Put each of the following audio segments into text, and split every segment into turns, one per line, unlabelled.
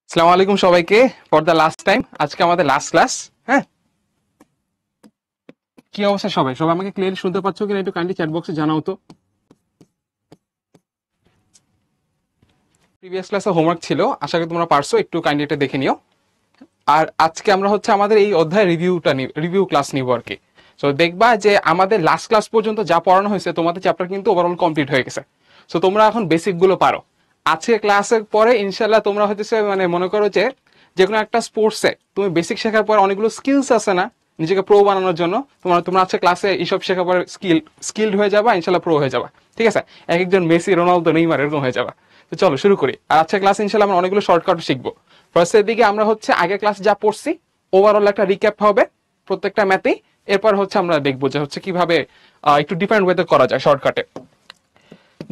আসসালামু আলাইকুম সবাইকে। ফর দ্য লাস্ট টাইম আজকে আমাদের লাস্ট ক্লাস। হ্যাঁ, কি অবস্থা সবাই? সবাই আমাকে ক্লিয়ারলি শুনতে পাচ্ছ কিনা একটু কাইন্ডলি চ্যাট বক্সে জানাও তো। প্রিভিয়াস ক্লাসে হোমওয়ার্ক ছিল, আশা করি তোমরা পারছো, একটু কাইন্ডলি এটা দেখে নিও। আর আজকে আমরা হচ্ছে আমাদের এই অধ্যায় রিভিউ ক্লাস নিব আর কি। সো দেখবা যে আমাদের লাস্ট ক্লাস পর্যন্ত যা পড়ানো হয়েছে তোমাদের চ্যাপ্টার কিন্তু ওভারঅল কমপ্লিট হয়ে গেছে। সো তোমরা এখন বেসিক গুলো পারো। আজকে ক্লাসের পরে ইনশাল্লাহ তোমরা হচ্ছে মানে মনে করো যে যে কোনো একটা স্পোর্টসে তুমি বেসিক শেখার পর অনেকগুলো স্কিলস আছে না নিজেকে প্রো বানানোর জন্য, তোমরা আজকে ক্লাসে এইসব শেখার পর স্কিলড হয়ে যাবা, ইনশাল্লাহ প্রো হয়ে যাবা। ঠিক আছে, এক একজন মেসি, রোনালদো, নেইমার এরকম হয়ে যাবা। তো চলো শুরু করি। আর আজকে ক্লাসে ইনশাল্লাহ আমরা অনেকগুলো শর্টকাট শিখবো। ফার্স্টের দিকে আমরা হচ্ছে আগের ক্লাস যা পড়ছি ওভারঅল একটা রিক্যাপ হবে প্রত্যেকটা ম্যাথেই। এরপর হচ্ছে আমরা দেখবো যে হচ্ছে কিভাবে একটু ডিফারেন্ট ওয়েতে করা যায় শর্টকাটে।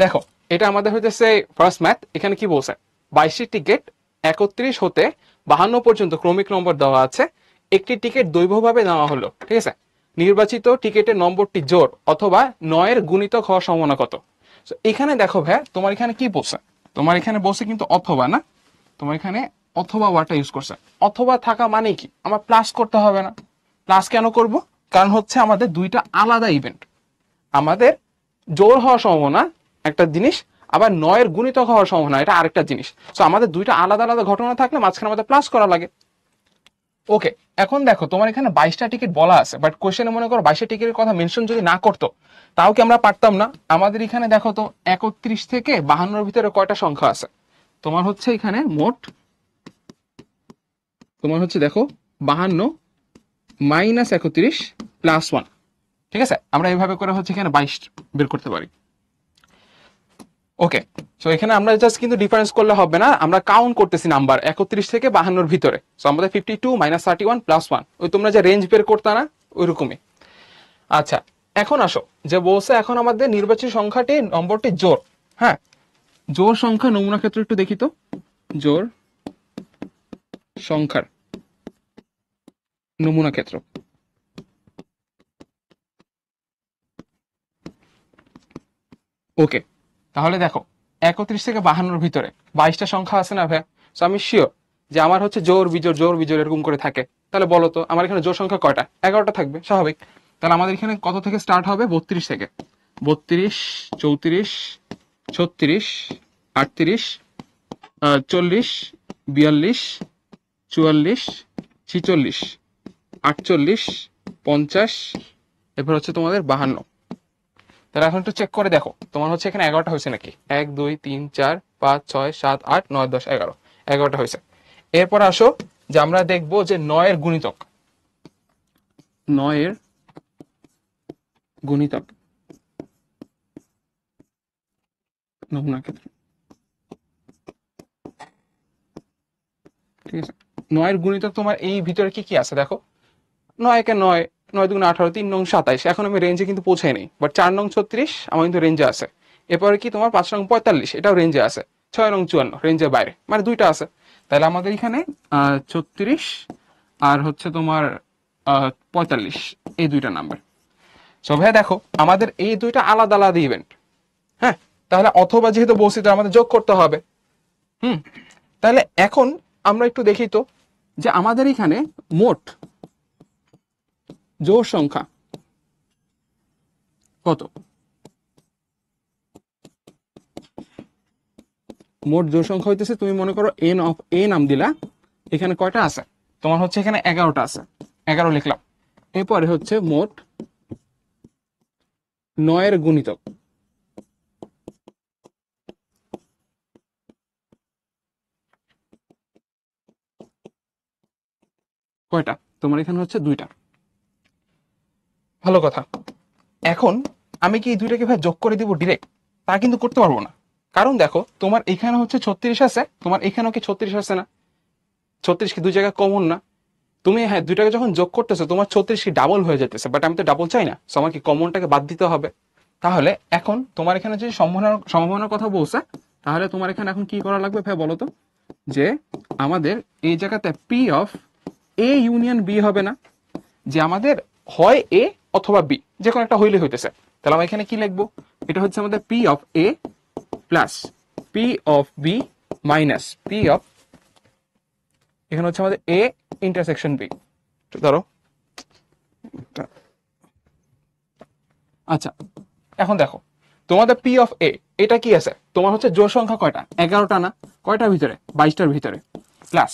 দেখো, এটা আমাদের হচ্ছে ফার্স্ট ম্যাথ। এখানে কি বলছে, 22টি টিকিট 31 হতে 52 পর্যন্ত ক্রমিক নম্বর দেওয়া আছে। একটি টিকিট দৈর্ঘ্যভাবে নেওয়া হলো। ঠিক আছে, নির্বাচিত টিকিটের নম্বরটি জোড় অথবা 9-এর গুণিতক হওয়ার সম্ভাবনা কত? এখানে দেখো ভাই, তোমার এখানে কি বলছে, তোমার এখানে বলছে কিন্তু অথবা না, তোমার এখানে অথবা ওয়ার্ডটা ইউজ করছে। অথবা থাকা মানে কি, আমার প্লাস করতে হবে না। প্লাস কেন করব? কারণ হচ্ছে আমাদের দুইটা আলাদা ইভেন্ট। আমাদের জোর হওয়ার সম্ভাবনা একটা জিনিস, আবার 9-এর গুণিতক হওয়ার সম্ভাবনা এটা আরেকটা জিনিস। সো আমাদের দুইটা আলাদা আলাদা ঘটনা থাকলে মাঝখানে আমাদের প্লাস করা লাগে। ওকে, এখন দেখো তোমার এখানে 22টা টিকিট বলা আছে, বাট কোশ্চেনে মনে করো 22টা টিকিটের কথা মেনশন যদি না করতো তাও কি আমরা পারতাম না? আমাদের এখানে দেখো তো 31 থেকে 52-র ভিতরে কয়টা সংখ্যা আছে? তোমার হচ্ছে এখানে মোট, তোমার হচ্ছে দেখো 52 মাইনাস 31 প্লাস 1। ঠিক আছে, আমরা এইভাবে করে হচ্ছে এখানে 22 বের করতে পারি। ওকে, সো এখানে আমরা জাস্ট কিন্তু ডিফারেন্স করলে হবে না, আমরা কাউন্ট করতেছি নাম্বার 31 থেকে 52-র ভিতরে। সো আমাদের 52 মাইনাস 31 প্লাস 1, ওই তোমরা যে রেঞ্জ বের করতে না ওই রকমই। আচ্ছা, এখন আসো যে বলছে এখন আমাদের নির্বাচিত সংখ্যাটি নম্বরটি জোড়। হ্যাঁ, জোড় সংখ্যা নমুনা ক্ষেত্র একটু দেখি তো। জোড় সংখ্যার নমুনা ক্ষেত্র। ওকে, তাহলে দেখো 31 থেকে 52-র ভিতরে 22টা সংখ্যা আছে না ভাই? সো আমি শিওর যে আমার হচ্ছে জোর বিজোড় এরকম করে থাকে। তাহলে বলো তো আমার এখানে জোর সংখ্যা কয়টা? 11টা থাকবে স্বাভাবিক। তাহলে আমাদের এখানে কত থেকে স্টার্ট হবে? 32 থেকে। 32, 34, 36, 38, 40, 42, 44, 46, 48, 50, এরপর হচ্ছে তোমাদের 52। তাহলে এখন একটু চেক করে দেখো তোমার হচ্ছে এখানে 11টা হয়েছে নাকি। 1 2 3 4 5 6 7 8 9 10 11, 11টা হয়েছে। এরপর আসো যে আমরা দেখবো যে 9-এর গুণিতক। 9-এর গুণিতক নমুনা ক্ষেত্র। ঠিক আছে, 9-এর গুণিতক তোমার এই ভিতরে কি কি আছে দেখো। 9 কে 9, 9 দুগুণ 18, 3 নং 27। এখন আমি রেঞ্জে কিন্তু পৌঁছাই নেই, বাট 4 নং 36 আমার কিন্তু রেঞ্জে আছে। এরপরে কি তোমার 5 নং 45, এটাও রেঞ্জে আছে। 6 নং 54 রেঞ্জের বাইরে, মানে দুইটা আছে। তাহলে আমাদের এখানে 36 আর হচ্ছে তোমার 45, এই দুইটা নাম্বার। সো ভাই দেখো আমাদের এই দুইটা আলাদা আলাদা ইভেন্ট। হ্যাঁ, তাহলে অথবা যেহেতু বলছি তো আমাদের যোগ করতে হবে। তাহলে এখন আমরা একটু দেখি তো যে আমাদের এখানে মোট জোড় সংখ্যা কত। মোট জোড় সংখ্যা হইতেছে, তুমি মনে করো এন অফ এ নাম দিলা, এখানে কয়টা আছে? তোমার হচ্ছে এখানে 11টা আছে, 11 লিখলাম। এরপরে হচ্ছে মোট 9-এর গুণিতক কয়টা? তোমার এখানে হচ্ছে 2টা। ভালো কথা। এখন আমি কি এই দুইটাকে ভাই যোগ করে দিব ডিরেক্ট? তা কিন্তু করতে পারবো না। কারণ দেখো তোমার এখানে হচ্ছে 36 আছে, তোমার এখানেও কি 36 আছে না? 36 কি দুই জায়গায় কমন না? তুমি হ্যাঁ দুইটাকে যখন যোগ করতেছো তোমার 36 কি ডাবল হয়ে যেতেছে, বাট আমি তো ডাবল চাই না। সো আমার কি কমনটাকে বাদ দিতে হবে। তাহলে এখন তোমার এখানে যে সম্ভাবনার কথা বলছে, তাহলে তোমার এখানে এখন কি করা লাগবে ভাই বলো তো? যে আমাদের এই জায়গাতে P of A union B হবে না? যে আমাদের হয় এ অথবা বি, যে কোনো একটা হইলে হইতেছে। তাহলে আমরা এখানে কি লিখবো? এটা হচ্ছে আমাদের P of A plus P of B minus P of এখানে হচ্ছে আমাদের এ ইন্টারসেকশন বি, ধরো। আচ্ছা, এখন দেখো তোমাদের পি অফ এ, এটা কি আছে, তোমার হচ্ছে জোড় সংখ্যা কয়টা, 11টা না, কয়টার ভিতরে, 22টার ভিতরে, প্লাস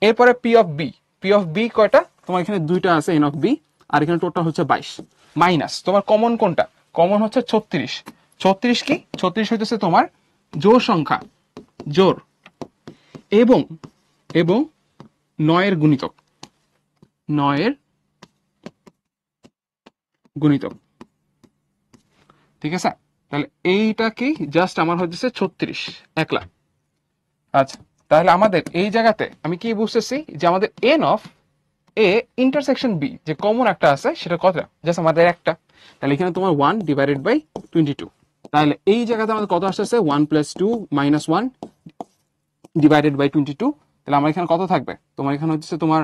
এরপরে P of B, P of B কয়টা, তোমার এখানে 2টা আছে এন অফ বি, আর এখানে টোটাল হচ্ছে 22, মাইনাস তোমার কমন কোনটা, কমন হচ্ছে 36, 36 কি, 36 হইতেছে তোমার জোড় সংখ্যা, জোড় এবং এবং 9-এর গুণিতক, 9-এর গুণিতক, ঠিক আছে। তাহলে এইটা কি, জাস্ট আমার হচ্ছে 36 একলা। আচ্ছা, তাহলে আমাদের এই জায়গাতে আমি কি বুঝতেছি যে আমাদের N of A intersection B যে কমন একটা আছে সেটা কত, জাস্ট আমাদের একটা, তাহলে এখানে তোমার 1/22। তাহলে এই জায়গাতে আমাদের কত আসতেছে, 1 + 2 - 1 /22। তাহলে আমার এখানে কত থাকবে, তোমার এখানে হচ্ছে তোমার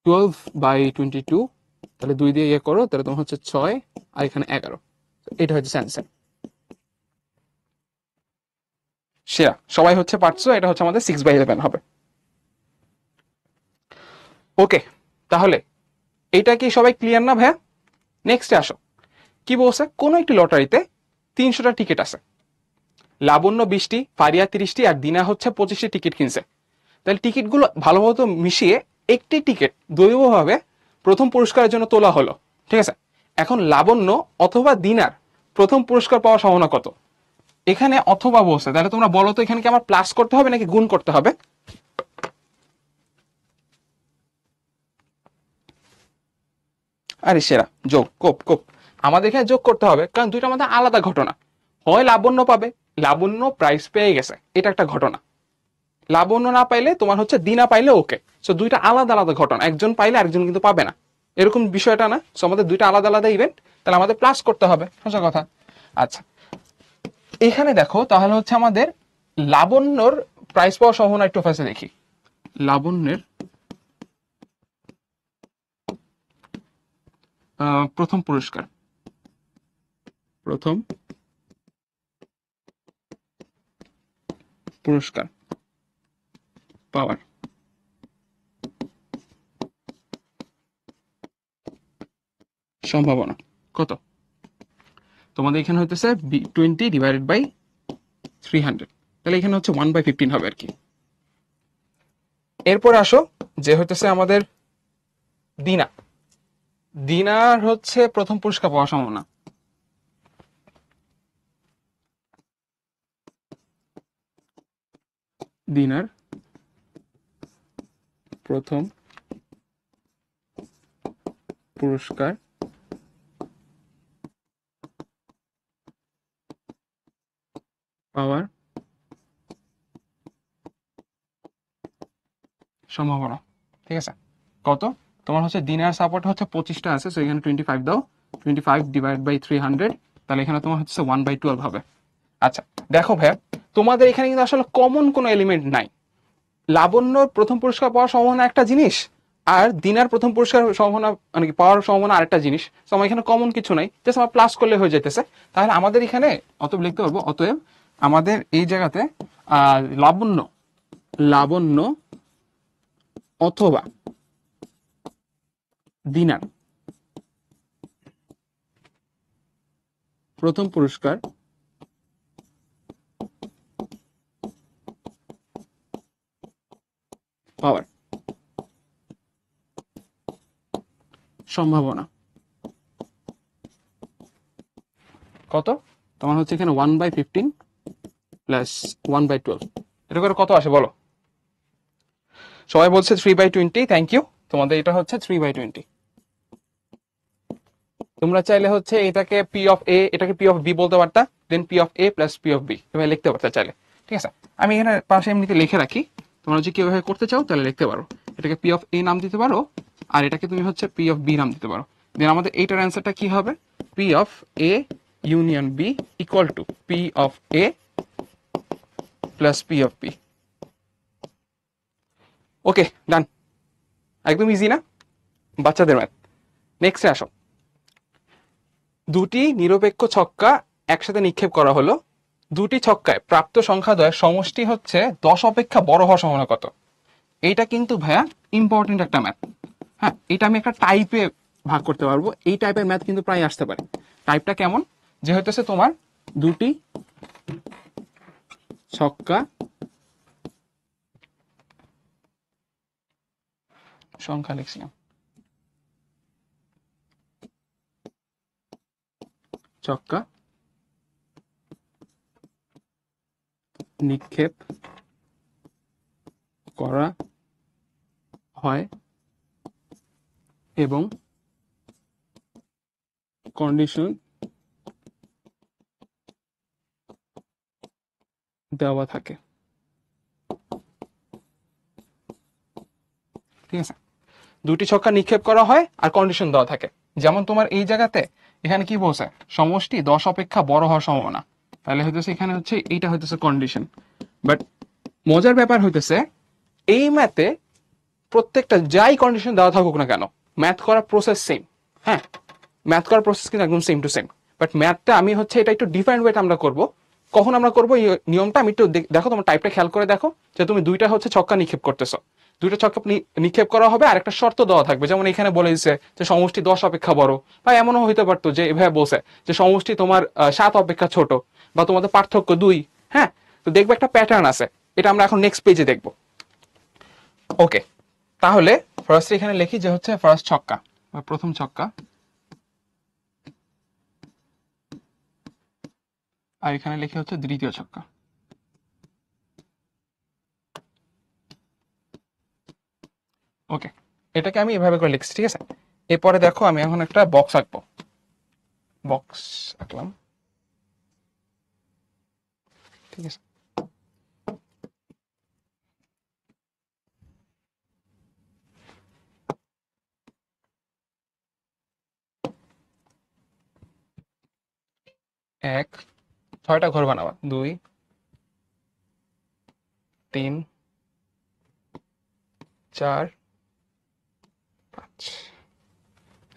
12/22, তাহলে 2 দিয়ে ইয়ে করো, তাহলে তোমার হচ্ছে 6 আর এখানে 11, এটা হচ্ছে অ্যান্সার। সেরা, সবাই হচ্ছে পারছো, এটা হচ্ছে আমাদের 6/11 হবে। ওকে, তাহলে এটা কি সবাই ক্লিয়ার না ভাইয়া? নেক্সটে আসো, কি বলছে, কোন একটি লটারিতে 300টা টিকিট আছে, লাবণ্য 20টি, ফারিয়া 30টি আর দিনা হচ্ছে 25টি টিকিট কিনছে। তাহলে টিকিটগুলো ভালোমতো মিশিয়ে একটি টিকিট দৈবভাবে প্রথম পুরস্কারের জন্য তোলা হলো, ঠিক আছে। এখন লাবণ্য অথবা দিনার প্রথম পুরস্কার পাওয়ার সম্ভাবনা কত, এখানে অথবা বলছে, তাহলে তোমরা বলো তো এখানে কি আমার প্লাস করতে হবে নাকি গুণ করতে হবে? আরে সেরা, যোগ, কোপ কোপ, আমাদের এখানে যোগ করতে হবে, কারণ দুইটা আমাদের আলাদা ঘটনা। হয় লাবণ্য পাবে, লাবণ্য প্রাইজ পেয়ে গেছে, এটা একটা ঘটনা। লাবণ্য না পাইলে তোমার হচ্ছে দিনা পাইলে ওকে, সো দুইটা আলাদা আলাদা ঘটনা, একজন পাইলে আরেকজন কিন্তু পাবে না, এরকম বিষয়টা না। সো আমাদের দুইটা আলাদা আলাদা ইভেন্ট, তাহলে আমাদের প্লাস করতে হবে, সোজা কথা। আচ্ছা, এখানে দেখো তাহলে হচ্ছে আমাদের লাবণ্যর প্রাইজ পাওয়ার সম্ভাবনা একটু ফাঁসে দেখি। লাবণ্যের প্রথম পুরস্কার, প্রথম পুরস্কার পাওয়ার সম্ভাবনা কত, তোমাদের এখানে হইতেছে 20/300, তাহলে এখানে হচ্ছে 1/15 হবে আর কি। এরপর আসো যে হইতেছে আমাদের দিনা, দিনার হচ্ছে প্রথম পুরস্কার পাওয়ার সম্ভাবনা, দিনার প্রথম পুরস্কার পাওয়ার সম্ভাবনা, ঠিক আছে। কত, তোমার হচ্ছে দিনার সাপোর্ট হচ্ছে 25টা আছে, সো এখানে 25 দাও, 25/300, তাহলে এখানে তোমার হচ্ছে 1/12 হবে। আচ্ছা, দেখো ভাইয়া, তোমাদের এখানে কিন্তু আসলে কমন কোনো এলিমেন্ট নাই। লাবণ্যর প্রথম পুরস্কার পাওয়ার সম্ভাবনা একটা জিনিস, আর দিনার প্রথম পুরস্কার সম্ভাবনা মানে কি পাওয়ার সম্ভাবনা আরেকটা জিনিস। তো আমার এখানে কমন কিছু নাই, জাস্ট আমার প্লাস করলে হয়ে যেতেছে। তাহলে আমাদের এখানে অতএব লিখতে পারবো, অতএব আমাদের এই জায়গাতে লাবণ্য, লাবণ্য অথবা দিনার প্রথম পুরস্কার পাওয়ার সম্ভাবনা কত, তোমার হচ্ছে এখানে 1/15 প্লাস 1/12, এটা করে কত আসে বলো? সবাই বলছে 3/20, থ্যাংক ইউ। তোমাদের এটা হচ্ছে 3/20। তোমরা চাইলে হচ্ছে এটাকে পি অফ এ, এটাকে পি অফ বি বলতে পারতা, then P of A plus P of B এভাবে লিখতে পারতা চাইলে, ঠিক আছে। আমি এখানে পাশে এমনিতে লিখে রাখি, তোমরা যদি কিভাবে করতে চাও তাহলে লিখতে পারো। এটাকে পি অফ এ নাম দিতে পারো, আর এটাকে তুমি হচ্ছে পি অফ বি নাম দিতে পারো। দেন আমাদের এইটার অ্যান্সারটা কি হবে, P of A union B equal to P of A plus P of B. Okay, done, একদম ইজি না বাচ্চাদের ম্যাথ। নেক্সটে আসো, দুটি নিরপেক্ষ ছক্কা একসাথে নিক্ষেপ করা হলো, দুটি ছক্কায় প্রাপ্ত সংখ্যাদ্বয়ের সমষ্টি হচ্ছে 10 অপেক্ষা বড় হওয়ার সম্ভাবনা কত? এইটা কিন্তু ভাইয়া ইম্পর্টেন্ট একটা ম্যাথ। হ্যাঁ, এটা আমি একটা টাইপে ভাগ করতে পারবো। এই টাইপের ম্যাথ কিন্তু প্রায় আসতে পারে। টাইপটা কেমন? যে হইতেছে তোমার দুটি ছক্কা সংখ্যা লিখছিলাম, ছক্কা নিক্ষেপ করা হয় এবং কন্ডিশন দেওয়া থাকে। ঠিক আছে, দুটি ছক্কা নিক্ষেপ করা হয় আর কন্ডিশন দেওয়া থাকে। যেমন তোমার এই জায়গাতে এখানে কি বলছে, সমষ্টি 10 অপেক্ষা বড় হওয়ার সম্ভাবনা, তাহলে হইতেছে এখানে হচ্ছে এইটা হইতেছে কন্ডিশন। বাট মজার ব্যাপার হইতেছে এই ম্যাথে প্রত্যেকটা যাই কন্ডিশন দেওয়া থাকুক না কেন, ম্যাথ করার প্রসেস সেম। হ্যাঁ, ম্যাথ করার প্রসেস কিন্তু একদম সেম টু সেম। বাট ম্যাথটা আমি হচ্ছে এটা একটু ডিফারেন্ট ওয়েতে আমরা করবো। কখন আমরা করবো এই নিয়মটা আমি একটু দেখো, তোমার টাইপটা খেয়াল করে দেখো যে তুমি দুইটা হচ্ছে ছক্কা নিক্ষেপ করতেছো, দুইটা ছক্কা নিক্ষেপ করা হবে আর একটা শর্ত দেওয়া থাকবে। যেমন এখানে বলে দিচ্ছে যে সমষ্টি 10 অপেক্ষা বড়, বা এমনও হইতে পারতো যে এভাবে বলছে যে সমষ্টি তোমার 7 অপেক্ষা ছোট, বা তোমাদের পার্থক্য 2। হ্যাঁ, তো দেখবে একটা প্যাটার্ন আছে, এটা আমরা এখন নেক্সট পেজে দেখবো। ওকে, তাহলে ফার্স্ট এখানে লিখি যে হচ্ছে ফার্স্ট ছক্কা বা প্রথম ছক্কা, আর এখানে লিখি হচ্ছে দ্বিতীয় ছক্কা। ওকে, এটাকে আমি এভাবে করে লিখছি। ঠিক আছে, এরপরে দেখো আমি এখন একটা বক্স আঁকবো। বক্স আঁকলাম। ঠিক আছে, এক, 6টা ঘর বানাবা, 2, 3, 4, 5,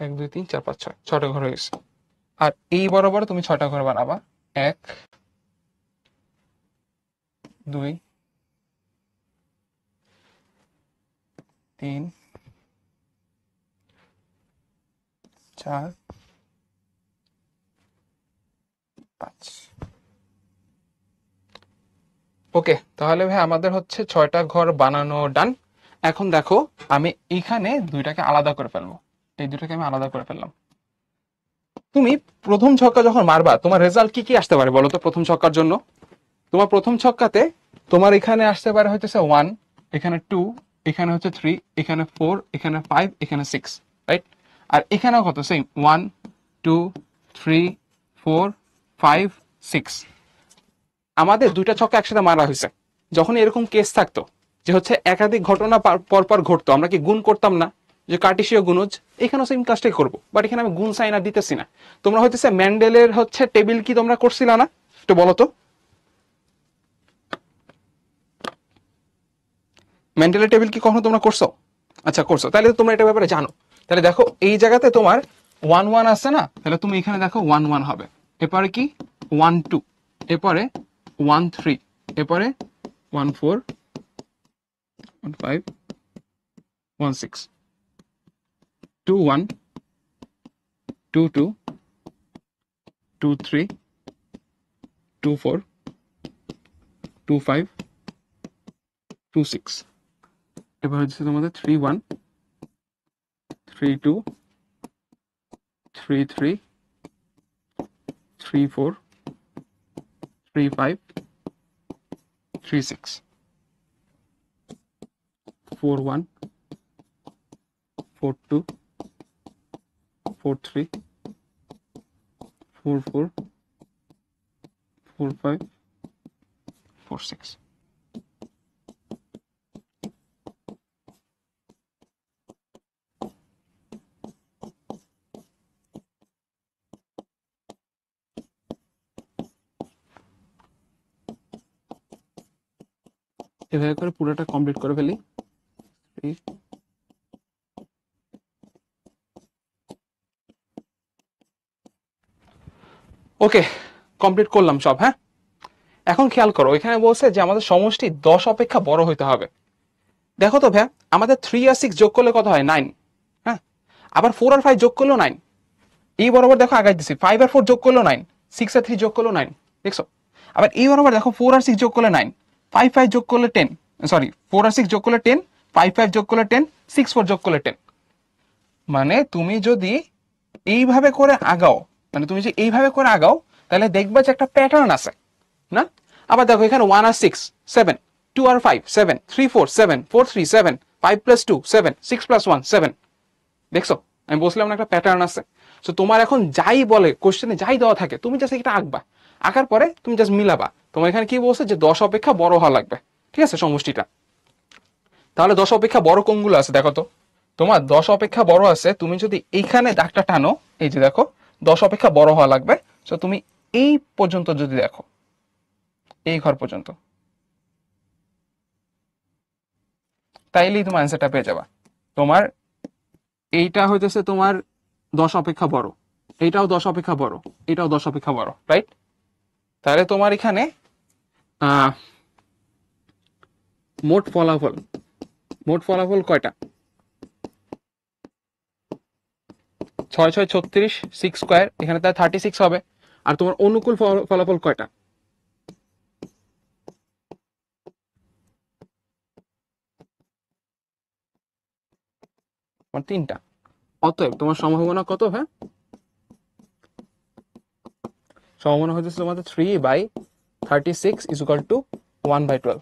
1, 2, 3, 4, 5, 6, 6টা ঘর হয়ে গেছে। আর এই বরাবর তুমি 6টা ঘর বানাবা, 1, 2, 3, 4, 5। ওকে, তাহলে ভাই আমাদের হচ্ছে 6টা ঘর বানানো ডান। এখন দেখো আমি এইখানে দুইটাকে আলাদা করে ফেলবো, এই দুটাকে আমি আলাদা করে ফেললাম। তুমি প্রথম ছক্কা যখন মারবা তোমার রেজাল্ট কি কি আসতে পারে বলো তো? প্রথম ছক্কার জন্য তোমার প্রথম ছক্কাতে তোমার এখানে আসতে পারে হইতেছে 1, এখানে 2, এখানে হচ্ছে 3, এখানে 4, এখানে 5, এখানে 6, রাইট? আর এখানেও কত? সেম, 1, 2, 3, 4, 5, 6। আমাদের দুইটা ছক্কা একসাথে মারা হয়েছে। যখন এরকম কেস থাকতো যে হচ্ছে একাধিক ঘটনা পর পর ঘটতো, আমরা কি গুণ করতাম না, যে কার্টেসীয় গুণজ? এখানেও সেম কাজটাই করবো, বাট এখানে আমি গুণ সাইন আর দিতেছি না। তোমরা হইতেছে ম্যান্ডেলের হচ্ছে টেবিল কি তোমরা করছিলা না? একটু বলো তো, ম্যান্ডেলের টেবিল কি কখনো তোমরা করছো? আচ্ছা করছো, তাহলে তোমরা এটা ব্যাপারে জানো। তাহলে দেখো এই জায়গাতে তোমার 1 1 আছে না, তাহলে তুমি এখানে দেখো 1 1 হবে। এরপরে কি 1 2, এরপরে 1 3, এরপরে 1 4, 1 5, 1 6, 2 1, 2 2, 2 3, 2 4, 2 5, 2 6। এবার হচ্ছে তোমাদের 3 1, 3 2, 3 3, 3 4, 3 5, 3 6, 4 1, 4 2, 4 3, 4 4, 4 5, 4 6। এভাবে করে পুরোটা কমপ্লিট করে ফেলি। ওকে, কমপ্লিট করলাম সব। হ্যাঁ, এখন খেয়াল করো, এখানে বলছে যে আমাদের সমষ্টি 10 অপেক্ষা বড় হইতে হবে। দেখো তো ভাইয়া, আমাদের 3 আর 6 যোগ করলে কত হয়? 9। হ্যাঁ, আবার 4 আর 5 যোগ করলেও 9। এই বরাবর দেখো আগাই দিছি, 5 আর 4 যোগ করলেও 9, 6 আর 3 যোগ করলেও 9। দেখছো? আবার এই বরাবর দেখো 4 আর 6 যোগ করলে 9, 5 5 যোগ করলে 10, সরি 4 আর 6 যোগ করলে 10, 5 5 যোগ করলে 10, 6 4 যোগ করলে 10। মানে তুমি যদি এইভাবে করে আগাও, মানে তুমি যদি এইভাবে করে আগাও, তাহলে দেখবা যে একটা প্যাটার্ন আছে না? আবার দেখো এখানে 1 আর 6 7, 2 আর 5 7, 3 4 7, 4 3 7, 5 + 2 7, 6 + 1 7। দেখছো, আমি বলছিলাম না একটা প্যাটার্ন আছে। তো তোমার এখন যাই বলে কোশ্চেনে, যাই দেওয়া থাকে, তুমি জাস্ট এটা আঁকবা, আঁকার পরে তুমি জাস্ট মিলাবা। তোমার এখানে কি বলছে যে 10 অপেক্ষা বড় হওয়া লাগবে, ঠিক আছে সমষ্টিটা। তাহলে 10 অপেক্ষা বড় কোনগুলো আছে দেখো তো। তোমার 10 অপেক্ষা বড় আছে, তুমি যদি এইখানে দাগটা টানো, এই যে দেখো 10 অপেক্ষা বড় হওয়া লাগবে। তো তুমি এই পর্যন্ত যদি দেখো, এই ঘর পর্যন্ত, তাইলেই তোমার অ্যান্সারটা পেয়ে যাবা। তোমার এইটা হইতেছে তোমার 10 অপেক্ষা বড়, এইটাও 10 অপেক্ষা বড়, এটাও 10 অপেক্ষা বড়, রাইট? তাহলে তোমার এখানে মোট ফলাফল, মোট ফলাফল কয়টা? 6 6 36, 6 স্কোয়ার, এখানে তার 36 হবে। আর তোমার অনুকূল ফলাফল কয়টা? তোমার 3টা। অতএব তোমার সম্ভাবনা কত? হ্যাঁ, সম্ভাবনা হচ্ছে তোমাদের 3/36 = 1/12।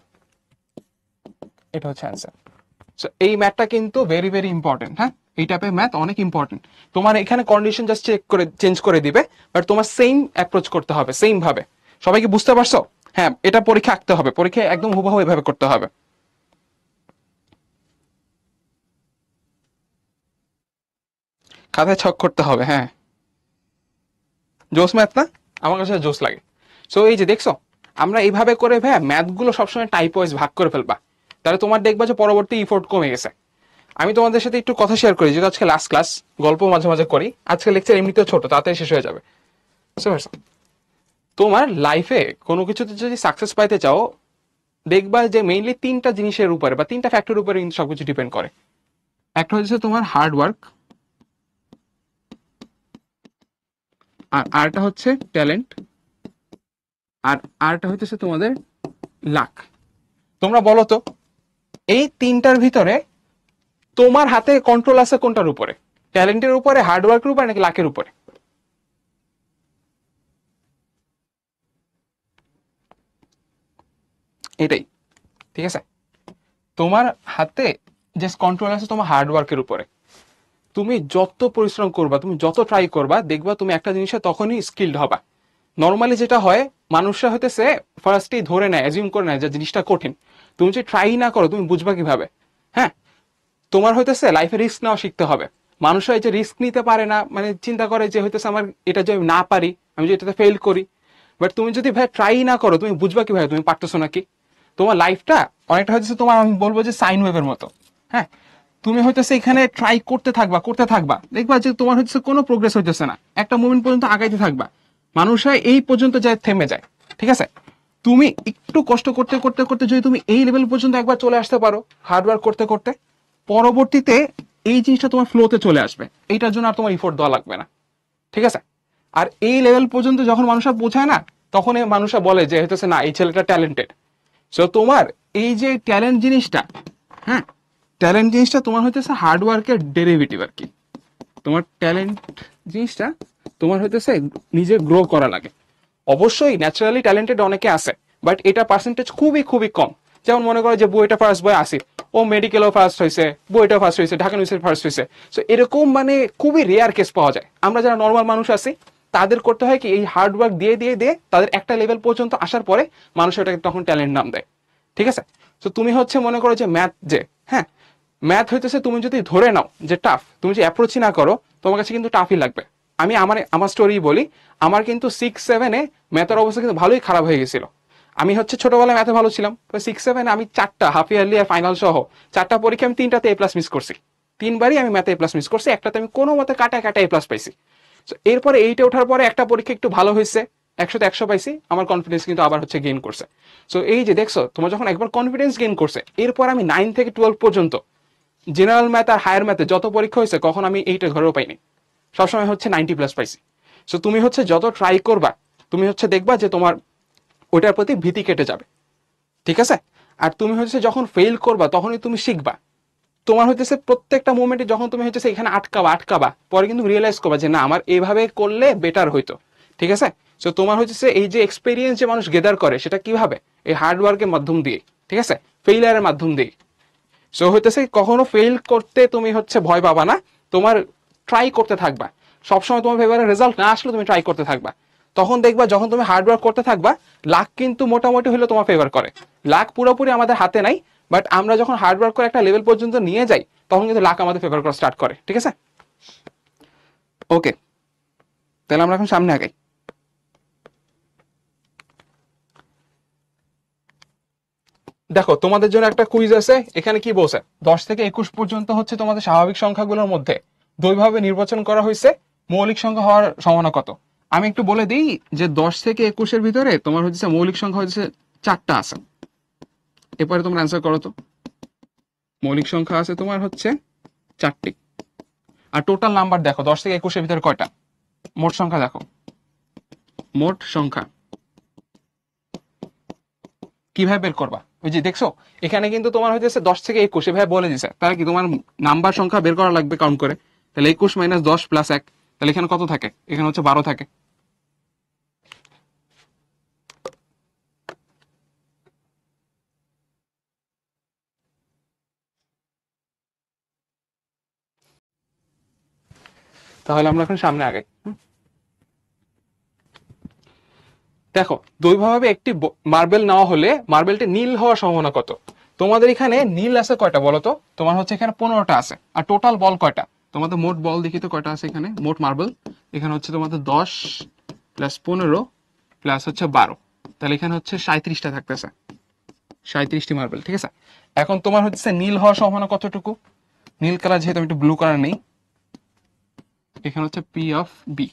এটা হচ্ছে অ্যান্সার। সো এই ম্যাথটা কিন্তু ভেরি ভেরি ইম্পর্টেন্ট। হ্যাঁ, এই টাইপের ম্যাথ অনেক ইম্পর্টেন্ট। তোমার এখানে কন্ডিশন জাস্ট চেঞ্জ করে দিবে, বাট তোমার সেম অ্যাপ্রোচ করতে হবে, সেম ভাবে। সবাইকে বুঝতে পারছো? হ্যাঁ, এটা পরীক্ষা আঁকতে হবে, পরীক্ষায় একদম হুবহু এভাবে করতে হবে। খাতায় ছক করতে হবে। হ্যাঁ, জোস ম্যাথ না? আমার কাছে জোস লাগে। সো এই যে দেখছো, আমরা এইভাবে করে ভাইয়া ম্যাথগুলো সবসময় টাইপ ওয়াইজ ভাগ করে ফেলবা, তাহলে তোমার দেখবা যে পরবর্তী ইফোর্ট কমে গেছে। আমি তোমাদের সাথে একটু কথা শেয়ার করি, যেটা আজকে লাস্ট ক্লাস, গল্প মাঝে মাঝে করি। আজকে লেকচার এমনিতেও ছোট, তাড়াতাড়ি শেষ হয়ে যাবে। বুঝতে পারছো? তোমার লাইফে কোনো কিছুতে যদি সাকসেস পাইতে চাও, দেখবা যে মেইনলি 3টা জিনিসের উপরে বা 3টা ফ্যাক্টরের উপরে কিন্তু সবকিছু ডিপেন্ড করে। একটা হচ্ছে তোমার হার্ড ওয়ার্ক, আর আরটা হচ্ছে ট্যালেন্ট, আর আরটা হইতেছে তোমাদের লাক। তোমরা বলো তো, এই 3টার ভিতরে তোমার হাতে কন্ট্রোল আছে কোনটার উপরে? ট্যালেন্টের উপরে, হার্ড ওয়ার্কের উপরে, নাকি লাকের উপরে? এটাই, ঠিক আছে? তোমার হাতে জাস্ট কন্ট্রোল আছে তোমার হার্ড ওয়ার্কের উপরে। তুমি যত পরিশ্রম করবা, তুমি যত ট্রাই করবা, দেখবা তুমি একটা জিনিসে তখনই স্কিলড হবা। নর্মালি যেটা হয়, মানুষরা হইতেছে ফার্স্টেই ধরে নেয়, অ্যাজিউম করে নেয় যে জিনিসটা কঠিন। তুমি যদি ট্রাই না করো, তুমি বুঝবা কিভাবে? হ্যাঁ, তোমার হইতেছে লাইফে রিস্ক নেওয়া শিখতে হবে। মানুষরা এই যে রিস্ক নিতে পারে না, মানে চিন্তা করে যে হইতেছে আমার এটা যদি না পারি, আমি যদি এটাতে ফেল করি। বাট তুমি যদি ভাই ট্রাই না করো, তুমি বুঝবা কিভাবে তুমি পারতেছো নাকি? তোমার লাইফটা অনেকটা হচ্ছে তোমার, আমি বলবো যে সাইন ওয়েভের মতো। হ্যাঁ, তুমি হইতেছে এখানে ট্রাই করতে থাকবা, করতে থাকবা, দেখবা যে তোমার হচ্ছে কোনো প্রোগ্রেস হইতেছে না, একটা মুভমেন্ট পর্যন্ত আগাইতে থাকবা, মানুষরা এই পর্যন্ত যায় থেমে যায়। ঠিক আছে, তুমি একটু কষ্ট করতে করতে করতে যদি তুমি এই লেভেল পর্যন্ত একবার চলে আসতে পারো, হার্ডওয়ার্ক করতে করতে, পরবর্তীতে এই জিনিসটা তোমার ফ্লোতে চলে আসবে। এইটার জন্য আর তোমার ইফোর্ট দেওয়া লাগবে না। ঠিক আছে, আর এই লেভেল পর্যন্ত যখন মানুষরা পৌঁছায় না, তখন এই মানুষরা বলে যে হইতেছে না, এই ছেলেটা ট্যালেন্টেড। সো তোমার এই যে ট্যালেন্ট জিনিসটা, হ্যাঁ, ট্যালেন্ট জিনিসটা তোমার হইতেছে হার্ডওয়ার্কের ডেরিভেটিভ আর কি। তোমার ট্যালেন্ট জিনিসটা তোমার হইতেছে নিজে গ্রো করা লাগে। অবশ্যই ন্যাচারালি ট্যালেন্টেড অনেকে আছে, বাট এটা পার্সেন্টেজ খুবই খুবই কম। যেমন মনে করো যে বইটা ফার্স্ট বয় আসিফ, ও মেডিকেলও ফার্স্ট হয়েছে, বইটা ফার্স্ট হয়েছে, ঢাকা ইউনিভার্সিটি ফার্স্ট হয়েছে। সো এরকম মানে খুবই রেয়ার কেস পাওয়া যায়। আমরা যারা নর্মাল মানুষ আছি, তাদের করতে হয় কি, এই হার্ডওয়ার্ক দিয়ে দিয়ে দিয়ে তাদের একটা লেভেল পর্যন্ত আসার পরে মানুষ এটাকে তখন ট্যালেন্ট নাম দেয়। ঠিক আছে, তো তুমি হচ্ছে মনে করো যে ম্যাথ, যে হ্যাঁ ম্যাথ হইতেছে তুমি যদি ধরে নাও যে টাফ, তুমি যদি অ্যাপ্রোচই না করো, তোমার কাছে কিন্তু টাফই লাগবে। আমি আমার স্টোরি বলি, আমার কিন্তু 6 7-এ ম্যাথের অবস্থা কিন্তু ভালোই খারাপ হয়ে গেছিল। আমি হচ্ছে ছোটবেলায় ম্যাথে ভালো ছিলাম, 6 7-এ আমি 4টা হাফ ইয়ারলি আর ফাইনাল সহ 4টা পরীক্ষা আমি 3টাতে A+ মিস করছি। 3বারই আমি ম্যাথে A+ মিস করছি, একটাতে আমি কোনো মতে কাটায় কাটায় A+ পাইছি। এরপরে 8-এ ওঠার পরে একটা পরীক্ষা একটু ভালো হয়েছে, 100 তে 100 পাইছি, আমার কনফিডেন্স কিন্তু আবার হচ্ছে গেইন করছে। সো এই যে দেখছো, তোমার যখন একবার কনফিডেন্স গেইন করছে, এরপর আমি 9 থেকে 12 পর্যন্ত জেনারেল ম্যাথ আর হায়ার ম্যাথে যত পরীক্ষা হয়েছে কখন আমি 8 ঘরেও পাইনি, সবসময় হচ্ছে 90+ পাইছি। সো তুমি হচ্ছে যত ট্রাই করবা, তুমি হচ্ছে দেখবা যে তোমার ওইটার প্রতি ভীতি কেটে যাবে, ঠিক আছে? আর তুমি হচ্ছে যখন ফেল করবা তখনই তুমি শিখবা। তোমার হইতেছে প্রত্যেকটা মোমেন্টে যখন তুমি হচ্ছে এখানে আটকাবা পরে কিন্তু রিয়েলাইজ করবা যে না, আমার এইভাবে করলে বেটার হইতো, ঠিক আছে? সো তোমার হচ্ছে এই যে এক্সপেরিয়েন্স যে মানুষ গেদার করে, সেটা কিভাবে? এই হার্ডওয়ার্কের মাধ্যম দিয়ে, ঠিক আছে, ফেইলিয়ারের মাধ্যম দিয়ে। সো হইতেছে কখনো ফেল করতে তুমি হচ্ছে ভয় পাবা না, তোমার ট্রাই করতে থাকবা। সবসময় তোমার ফেভারে রেজাল্ট না আসলে তুমি ট্রাই করতে থাকবা, তখন দেখবা যখন তুমি হার্ডওয়ার্ক করতে থাকবা, লাক কিন্তু মোটামুটি হলে তোমার ফেভার করে। লাক পুরোপুরি আমাদের হাতে নাই, বাট আমরা যখন হার্ডওয়ার্ক করে একটা লেভেল পর্যন্ত নিয়ে যাই, তখন কিন্তু লাক আমাদের ফেভার করা স্টার্ট করে, ঠিক আছে? ওকে, তাহলে আমরা এখন সামনে আগাই। দেখো, তোমাদের জন্য একটা কুইজ আছে। এখানে কি বলছে, 10 থেকে 21 পর্যন্ত হচ্ছে তোমাদের স্বাভাবিক সংখ্যাগুলোর মধ্যে দুইভাবে নির্বাচন করা হয়েছে, মৌলিক সংখ্যা হওয়ার সম্ভাবনা কত? আমি একটু বলে দিই যে 10 থেকে 21 ভিতরে তোমার হচ্ছে মৌলিক সংখ্যা হচ্ছে 4টা আছে। এরপরে তোমরা অ্যান্সার করো তো। মৌলিক সংখ্যা আছে তোমার হচ্ছে 4টি। আর টোটাল নাম্বার দেখো 10 থেকে 21 ভিতরে কয়টা? মোট সংখ্যা দেখো, মোট সংখ্যা কিভাবে বের করবা? ওই যে দেখছো, এখানে কিন্তু তোমার হইতেছে 10 থেকে 21 এভাবে বলে দিছে, তাহলে কি তোমার নাম্বার সংখ্যা বের করা লাগবে কাউন্ট করে। তাহলে 21 - 10 + 1, তাহলে এখানে কত থাকে? এখানে হচ্ছে 12 থাকে। তাহলে আমরা এখন সামনে আগাই। দেখো, দুইভাবে একটি মার্বেল নেওয়া হলে মার্বেলটি নীল হওয়ার সম্ভাবনা কত? তোমাদের এখানে নীল আছে কয়টা বলো তো? তোমার হচ্ছে এখানে 15টা আছে। আর টোটাল বল কয়টা? তোমাদের মোট বল দেখি তো কয়টা আছে এখানে, মোট মার্বেল এখানে হচ্ছে তোমাদের 10 + 15 + হচ্ছে 12, তাহলে এখানে হচ্ছে 37টা থাকতেছে, 37টি মার্বেল, ঠিক আছে? এখন তোমার হচ্ছে নীল হওয়ার সম্ভাবনা কতটুকু? নীল কালার যেহেতু আমি একটু ব্লু কালার নেই, এখানে হচ্ছে P of B,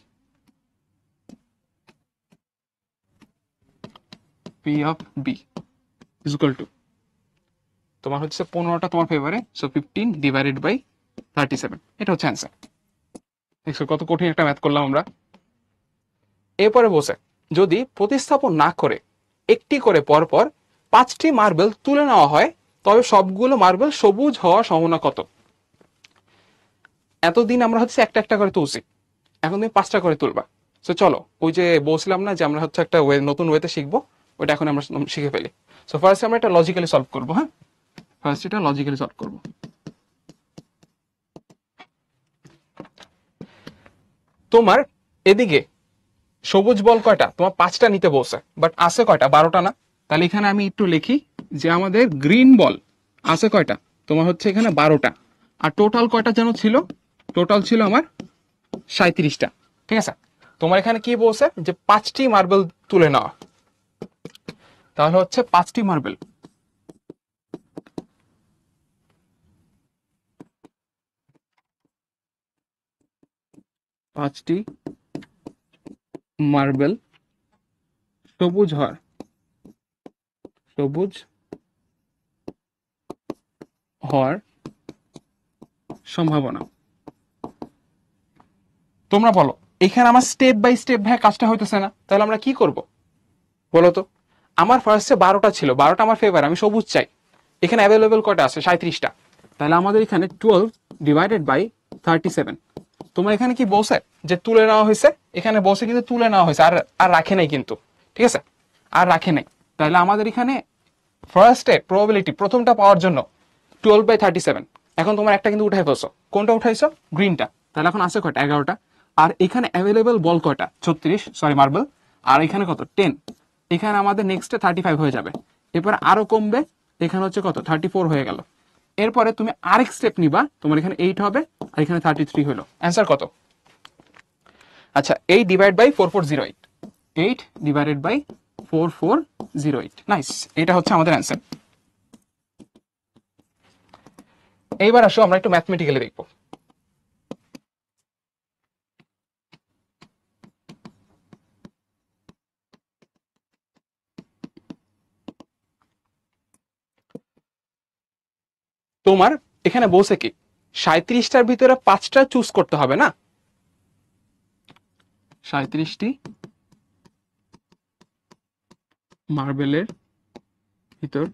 P of B is equal to, তোমার হচ্ছে 15টা তোমার ফেভারে, সো 15 / 37, এটা হচ্ছে অ্যান্সার। দেখছো কত কঠিন একটা ম্যাথ করলাম আমরা। এরপরে বসে যদি প্রতিস্থাপন না করে একটি করে পরপর 5টি মার্বেল তুলে নেওয়া হয়, তবে সবগুলো মার্বেল সবুজ হওয়ার সম্ভাবনা কত? এতদিন আমরা হচ্ছে একটা একটা করে তুলছি, এখন তুমি 5টা করে তুলবা। সো চলো, ওই যে বলছিলাম না যে আমরা হচ্ছে একটা নতুন ওয়েতে শিখবো, ওইটা এখন আমরা শিখে ফেলি। সো ফার্স্ট আমরা এটা লজিক্যালি সলভ করবো। হ্যাঁ, ফার্স্ট এটা লজিক্যালি সলভ করবো। তোমার এদিকে সবুজ বল কয়টা? তোমার 5টা নিতে বলছে, বাট আছে কয়টা? 12টা না? তাহলে এখানে আমি একটু লিখি যে আমাদের গ্রিন বল আছে কয়টা? তোমার হচ্ছে এখানে 12টা। আর টোটাল কয়টা যেন ছিল? টোটাল ছিল আমার 37টা, ঠিক আছে? তোমার এখানে কি বলছে যে 5টি মার্বেল তুলে নেওয়া, তাহলে হচ্ছে 5টি মার্বেল, 5টি মার্বেল সবুজ হওয়ার, সবুজ হওয়ার সম্ভাবনা। তোমরা বলো, এখানে আমার স্টেপ বাই স্টেপ ভাই কাজটা হইতেছে না, তাহলে আমরা কি করব বলো তো? আমার ফার্স্টে 12টা ছিল, 12টা আমার ফেভার, আমি সবুজ চাই। এখানে অ্যাভেলেবেল কয়টা আছে? 37টা। তাহলে আমাদের এখানে 12 / 37। তোমার এখানে কি বলছে যে তুলে নেওয়া হয়েছে? এখানে বলছে কিন্তু তুলে নেওয়া হয়েছে, আর আর রাখে নাই কিন্তু, ঠিক আছে? আর রাখে নাই। তাহলে আমাদের এখানে ফার্স্টে প্রবাবিলিটি প্রথমটা পাওয়ার জন্য 12/37। এখন তোমার একটা কিন্তু উঠাই ফেলছো, কোনটা উঠাইছো? গ্রিনটা। তাহলে এখন আছে কয়টা? 11টা। আর এখানে অ্যাভেলেবেল বল কয়টা? 36, সরি মার্বেল। আর এখানে কত? 10। এখানে আমাদের নেক্সটে 35 হয়ে যাবে। এরপরে আরো কমবে, এখানে হচ্ছে কত? 34 হয়ে গেল। এরপরে তুমি আরেক স্টেপ নিবা, তোমার এখানে 8 হবে, আর এখানে 33 হলো। অ্যান্সার কত? আচ্ছা, 8/4408, 8/4408। নাইস, এটা হচ্ছে আমাদের অ্যান্সার। এইবার আসো আমরা একটু ম্যাথমেটিক্যালি দেখবো। তোমার এখানে বলছে কি 37টার ভিতরে 5টা চুজ করতে হবে না, 37টি মার্বেলের ভিতর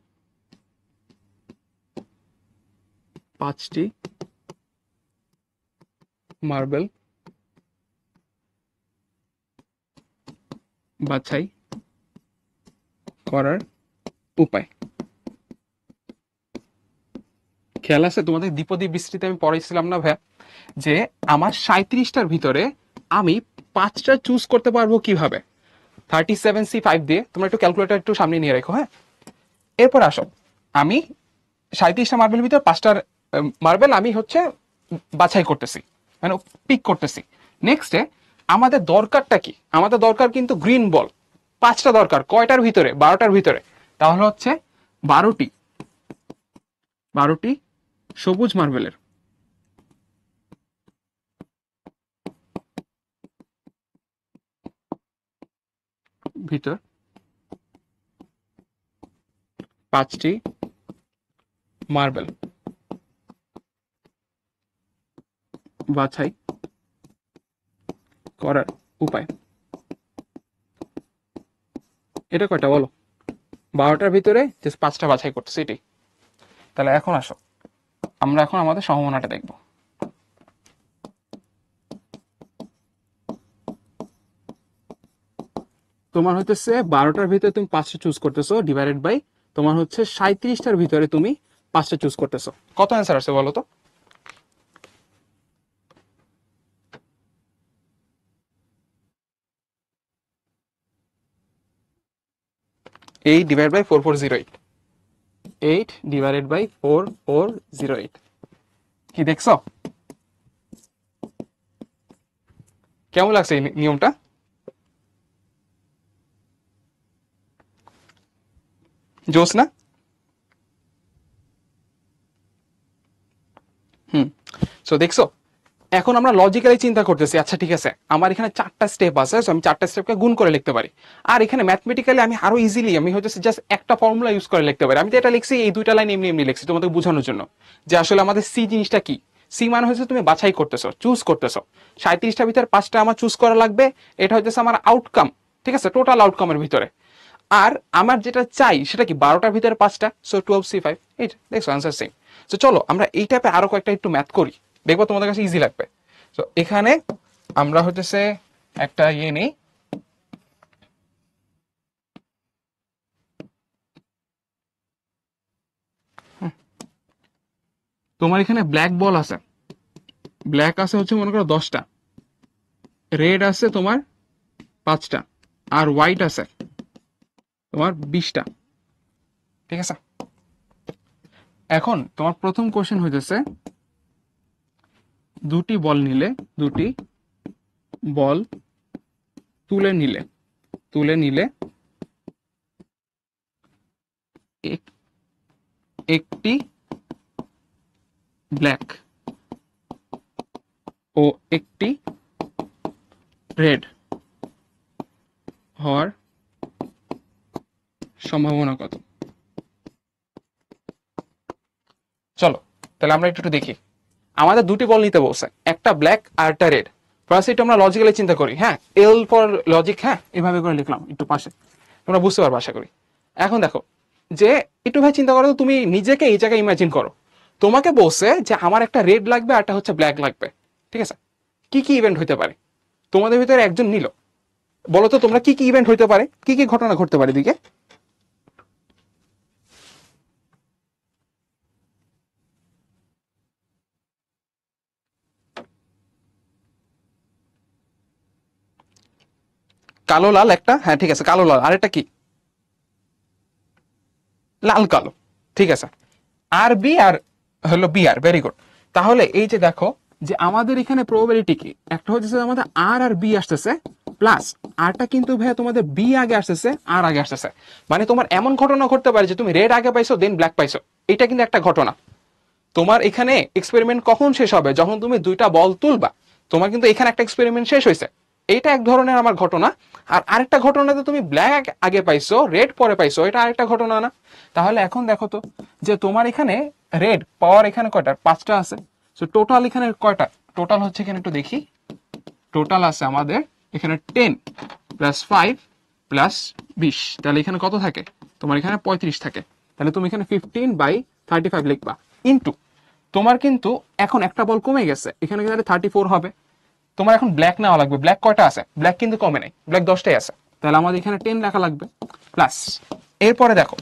5টি মার্বেল বাছাই করার উপায়। খেয়াল আছে তোমাদের দ্বিপদী বিস্তৃতি আমি পড়াইছিলাম না ভাই, যে আমার 37টার ভিতরে আমি 5টা চুজ করতে পারবো কিভাবে? 37C5 দিয়ে তোমরা একটু ক্যালকুলেটর একটু সামনে নিয়ে রাখো। হ্যাঁ, এরপর আসো, আমি 37টা মার্বেলের ভিতর 5টার মার্বেল আমি হচ্ছে বাছাই করতেছি, মানে পিক করতেছি। নেক্সটে আমাদের দরকারটা কি? আমাদের দরকার কিন্তু গ্রিন বল 5টা দরকার। কয়টার ভিতরে? 12টার ভিতরে। তাহলে হচ্ছে 12টি সবুজ মার্বেলের ভিতর 5টি মার্বেল বাছাই করার উপায়। এটা কয়টা বলো? 12টার ভিতরে জাস্ট 5টা বাছাই করতেছি, এটাই। তাহলে এখন আসো, আমরা এখন আমাদের সম্ভাবনাটা দেখব। তোমার হইতেছে 12টার ভিতরে তুমি 5টা চুজ করতেছো, ডিভাইডেড বাই তোমার হচ্ছে 37টার ভিতরে তুমি 5টা চুজ করতেছো। কত অ্যান্সার আছে বলো তো? Eight divide by 4408, 8 divided by 4408। কি দেখছো? কেমন লাগছে এই নিয়মটা? জোস না? সো দেখছো, এখন আমরা লজিক্যালি চিন্তা করতেছি, আচ্ছা ঠিক আছে আমার এখানে 4টা স্টেপ আছে, সো আমি 4টা স্টেপকে গুণ করে লিখতে পারি। আর এখানে ম্যাথমেটিক্যালি আমি আরো ইজিলি আমি হচ্ছে জাস্ট একটা ফর্মুলা ইউজ করে লিখতে পারি। আমি তো এটা লিখছি, এই 2টা লাইন এমনি এমনি লিখছি তোমাদের বোঝানোর জন্য যে আসলে আমাদের সি জিনিসটা কি। সি মানে হচ্ছে তুমি বাছাই করতেছো, চুজ করতেছো। 37টার ভিতরে 5টা আমার চুজ করা লাগবে, এটা হচ্ছে আমার আউটকাম। ঠিক আছে, টোটাল আউটকামের ভিতরে। আর আমার যেটা চাই সেটা কি 12টার ভিতরে 5টা, সো 12C5। এই দেখছো আনসার সেম। তো চলো আমরা এই টাইপে আরো কয়েকটা একটু ম্যাথ করি, দেখবো তোমাদের কাছে ইজি লাগবে। তো এখানে আমরা হচ্ছে একটা ইয়ে নেই, তোমার এখানে ব্ল্যাক বল আছে, ব্ল্যাক আছে হচ্ছে মনে করো 10টা, রেড আছে তোমার 5টা, আর হোয়াইট আছে তোমার 20টা। ঠিক আছে, এখন তোমার প্রথম কোশ্চেন হইতেছে দুটি বল তুলে নিলে একটি ব্ল্যাক ও একটি রেড হওয়ার সম্ভাবনা কত? চলো তাহলে আমরা একটু দেখি। আমাদের দুটি বল নিতে বলছে, একটা ব্ল্যাক আর একটা রেড। ফার্স্ট এটা আমরা লজিক্যালি চিন্তা করি। হ্যাঁ, এল ফর লজিক। হ্যাঁ, এভাবে করে লিখলাম একটু পাশে, তোমরা বুঝতে পারবে আশা করি। এখন দেখো যে একটু ভাই চিন্তা করো, তুমি নিজেকে এই জায়গায় ইমাজিন করো। তোমাকে বলছে যে আমার একটা রেড লাগবে আর একটা হচ্ছে ব্ল্যাক লাগবে। ঠিক আছে, কি কি ইভেন্ট হইতে পারে? তোমাদের ভিতরে একজন নিল, বলো তো তোমরা কি কি ইভেন্ট হইতে পারে, কি কি ঘটনা ঘটতে পারে দিকে? কালো লাল একটা, হ্যাঁ ঠিক আছে, কালো লাল। আরেকটা কি? লাল কালো। ঠিক আছে, আর বি আর হলো বি আর, ভেরি গুড। তাহলে এই যে দেখো যে আমাদের এখানে প্রবাবিলিটি কি, একটা হচ্ছে আমাদের আর আর বি আসতেছে, প্লাস আরটা কিন্তু ভাইয়া তোমাদের বি আগে আসতেছে আর আগে আসতেছে। মানে তোমার এমন ঘটনা ঘটতে পারে যে তুমি রেড আগে পাইছো দেন ব্ল্যাক পাইছো, এটা কিন্তু একটা ঘটনা। তোমার এখানে এক্সপেরিমেন্ট কখন শেষ হবে? যখন তুমি দুইটা বল তুলবা। তোমার কিন্তু এখানে একটা এক্সপেরিমেন্ট শেষ হয়েছে, এইটা এক ধরনের আমার ঘটনা। আর আরেকটা ঘটনাতে তুমি ব্ল্যাক আগে পাইছো, রেড পরে পাইছো, এটা আরেকটা ঘটনা না? তাহলে এখন দেখো তো যে তোমার এখানে রেড পাওয়ার এখানে কয়টা, 5টা আছে। সো টোটাল এখানে কয়টা, টোটাল হচ্ছে এখানে একটু দেখি, টোটাল আছে আমাদের এখানে 10 প্লাস 5 প্লাস 20, তাহলে এখানে কত থাকে তোমার, এখানে 35 থাকে। তাহলে তুমি এখানে 15/35 লিখবা, ইনটু তোমার কিন্তু এখন একটা বল কমে গেছে, এখানে কিন্তু 34 হবে। তোমার এখন ব্ল্যাক নেওয়া লাগবে, ব্ল্যাক কয়টা আছে, ব্ল্যাক কিন্তু কমে নাই, ব্ল্যাক 10টাই আছে, তাহলে আমাদের এখানে 10 লেখা লাগবে প্লাস। এরপরে দেখো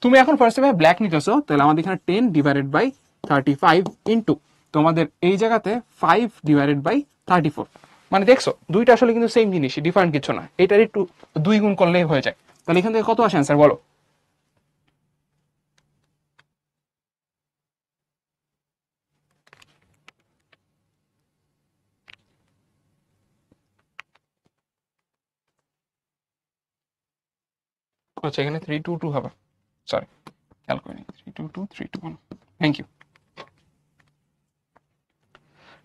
তুমি এখন ফার্স্টে ব্ল্যাক নিতেছো, তাহলে আমাদের এখানে 10/35 ইনটু তোমাদের এই জায়গাতে 5/34। মানে দেখছো দুইটা আসলে কিন্তু সেম জিনিস, ডিফারেন্ট কিছু না, এটার একটু 2 গুণ করলেই হয়ে যায়। তাহলে এখান থেকে কত আসে অ্যান্সার বলো? আচ্ছা এখানে 322 হবে, সরি খেয়াল করিনি, 322 321, থ্যাংক ইউ।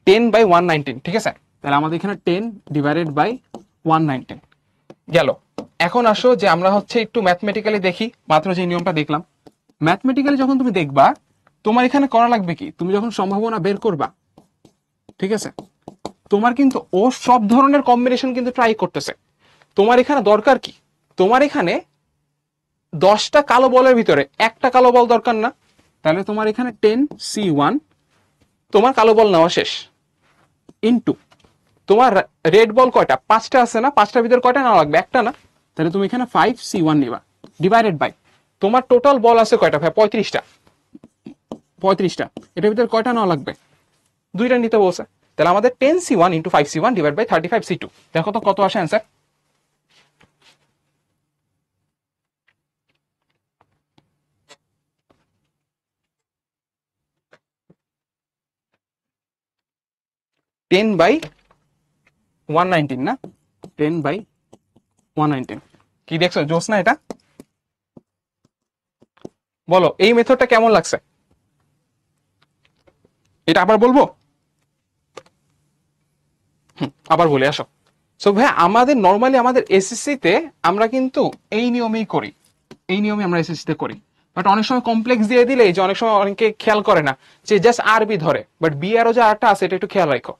10/119, ঠিক আছে? তাহলে আমাদের এখানে 10/119 গেল। এখন আসো যে আমরা হচ্ছে একটু ম্যাথমেটিক্যালি দেখি, মাত্র যে নিয়মটা দেখলাম, ম্যাথমেটিক্যালি যখন তুমি দেখবা তোমার এখানে করা লাগবে কি, তুমি যখন সম্ভাবনা বের করবা, ঠিক আছে, তোমার কিন্তু ও সব ধরনের কম্বিনেশন কিন্তু ট্রাই করতেছে। তোমার এখানে দরকার কি, তোমার এখানে 10টা কালো বলের ভিতরে একটা কালো বল দরকার না? তাহলে তোমার এখানে 10C1 তোমার কালো বল নেওয়া শেষ, ইনটু তোমার রেড বল কয়টা, 5টা আছে না, 5টার ভিতরে কয়টা নেওয়া লাগবে, একটা না? তাহলে তুমি এখানে 5C1 নিবা, ডিভাইডেড বাই তোমার টোটাল বল আছে কয়টা ভাই, 35টা, 35টা, এটার ভিতরে কয়টা নেওয়া লাগবে, 2টা নিতে বলছে। তাহলে আমাদের 10C1 into 5C1 divide by 35C2, দেখো তো কত আসে অ্যান্সার। টেন বাই 119 না, 10/119, কি দেখছো জোস না এটা? বলো এই মেথডটা কেমন লাগছে? এটা আবার বলবো, আবার বলে আসো। সো ভাই আমাদের নর্মালি আমাদের এসএসসি তে আমরা কিন্তু এই নিয়মেই করি, এই নিয়মে আমরা এসএসসি তে করি। বাট অনেক সময় কমপ্লেক্স দিয়ে দিলে, যে অনেক সময় অনেকে খেয়াল করে না যে জাস্ট আরবি ধরে, বাট বি আরও যে আরটা আছে এটা একটু খেয়াল রাখো।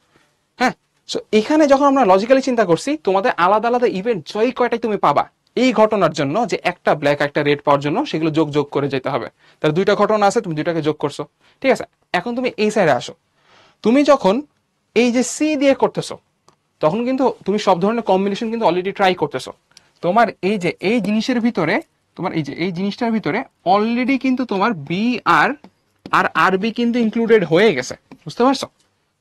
হ্যাঁ, সো এখানে যখন আমরা লজিক্যালি চিন্তা করছি, তোমাদের আলাদা আলাদা ইভেন্ট জয় কয়টাই তুমি পাবা এই ঘটনার জন্য, যে একটা ব্ল্যাক একটা রেড পাওয়ার জন্য সেগুলো যোগ যোগ করে যেতে হবে। তার 2টা ঘটনা আছে, তুমি 2টাকে যোগ করছো, ঠিক আছে? এখন তুমি এই সাইডে আসো, তুমি যখন এই যে সি দিয়ে করতেছো তখন কিন্তু তুমি সব ধরনের কম্বিনেশন কিন্তু অলরেডি ট্রাই করতেছো। তোমার এই যে এই জিনিসের ভিতরে, তোমার এই যে এই জিনিসটার ভিতরে অলরেডি কিন্তু তোমার বি আর আরবি কিন্তু ইনক্লুডেড হয়ে গেছে, বুঝতে পারছো?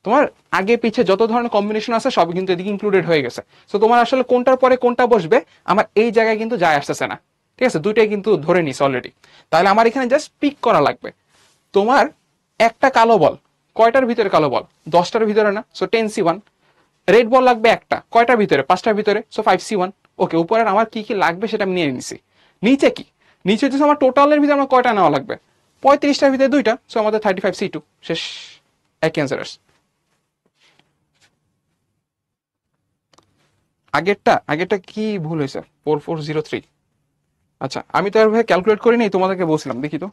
তোমার আগে পিছে যত ধরনের কম্বিনেশন আছে সব কিন্তু এদিকে ইনক্লুডেড হয়ে গেছে। সো তোমার আসলে কোনটার পরে কোনটা বসবে আমার এই জায়গায় কিন্তু যায় আসতেছে না, ঠিক আছে? 2টাই কিন্তু ধরে নিস অলরেডি। তাহলে আমার এখানে জাস্ট পিক করা লাগবে। তোমার একটা কালো বল, কয়টার ভিতরে কালো বল, 10টার ভিতরে না, সো 10C1। রেড বল লাগবে একটা, কয়টার ভিতরে, 5টার ভিতরে, সো 5C1। ওকে, উপরের আমার কি কি লাগবে সেটা আমি নিয়ে নিছি। নিচে কি, নিচে হচ্ছে আমার টোটালের ভিতরে আমার কয়টা নেওয়া লাগবে, 35টার ভিতরে 2টা, সো আমাদের 35C2 শেষ, একই অ্যান্সার। আগেরটা কি ভুল হয়েছে, 4403। আচ্ছা আমি তো আর ভাই ক্যালকুলেট করি নাই, তোমাদেরকে বলছিলাম, দেখি তো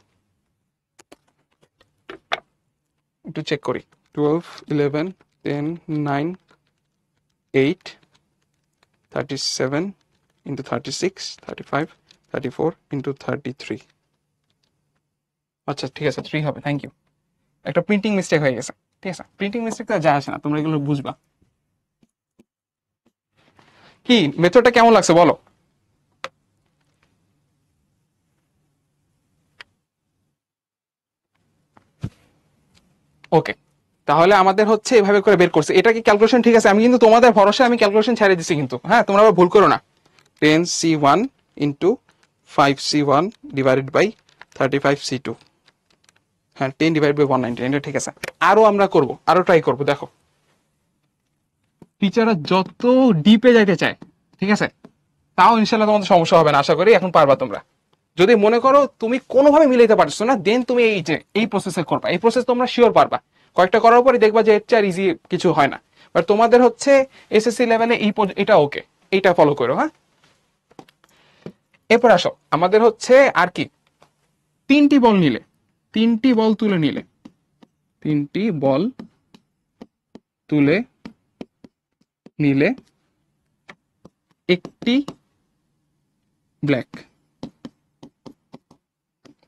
একটু চেক করি। 12 11 10 9 8 37 ইন্টু 36 35 34 ইন্টু 33। আচ্ছা ঠিক আছে 3 হবে, থ্যাংক ইউ। একটা প্রিন্টিং মিস্টেক হয়ে গেছে, ঠিক আছে? প্রিন্টিং মিস্টেক তো যা আসে না, তোমরা এগুলো বুঝবা। কি মেথডটা কেমন লাগছে বলো? ওকে, তাহলে আমাদের হচ্ছে এভাবে করে বের করছে, এটা কি ক্যালকুলেশন ঠিক আছে? আমি কিন্তু তোমাদের ভরসা আমি ক্যালকুলেশন ছেড়ে দিছি কিন্তু, হ্যাঁ তোমরা আবার ভুল করো না। 10C1 into 5C1 divided by 35C2, হ্যাঁ 10/119, এটা ঠিক আছে। আরো আমরা করব, আরো ট্রাই করব। দেখো টিচাররা যত ডিপে যাইতে চায়, ঠিক আছে, তাও ইনশাল্লাহ তোমাদের সমস্যা হবে না, আশা করি এখন পারবা তোমরা। যদি মনে করো তুমি কোনোভাবে মিলাইতে পারছো না, দেন তুমি এই প্রসেসে করবা, এই প্রসেস তোমরা শিওর পারবা। কয়েকটা করার পরে দেখবা যে এর চেয়ে ইজি কিছু হয় না। বাট তোমাদের হচ্ছে এসএসসি লেভেলে এটা ওকে, এইটা ফলো করো। হ্যাঁ, এরপর আসো আমাদের হচ্ছে আর কি, তিনটি বল নিলে, তিনটি বল তুলে নিলে, তিনটি বল তুলে নিলে একটি ব্ল্যাক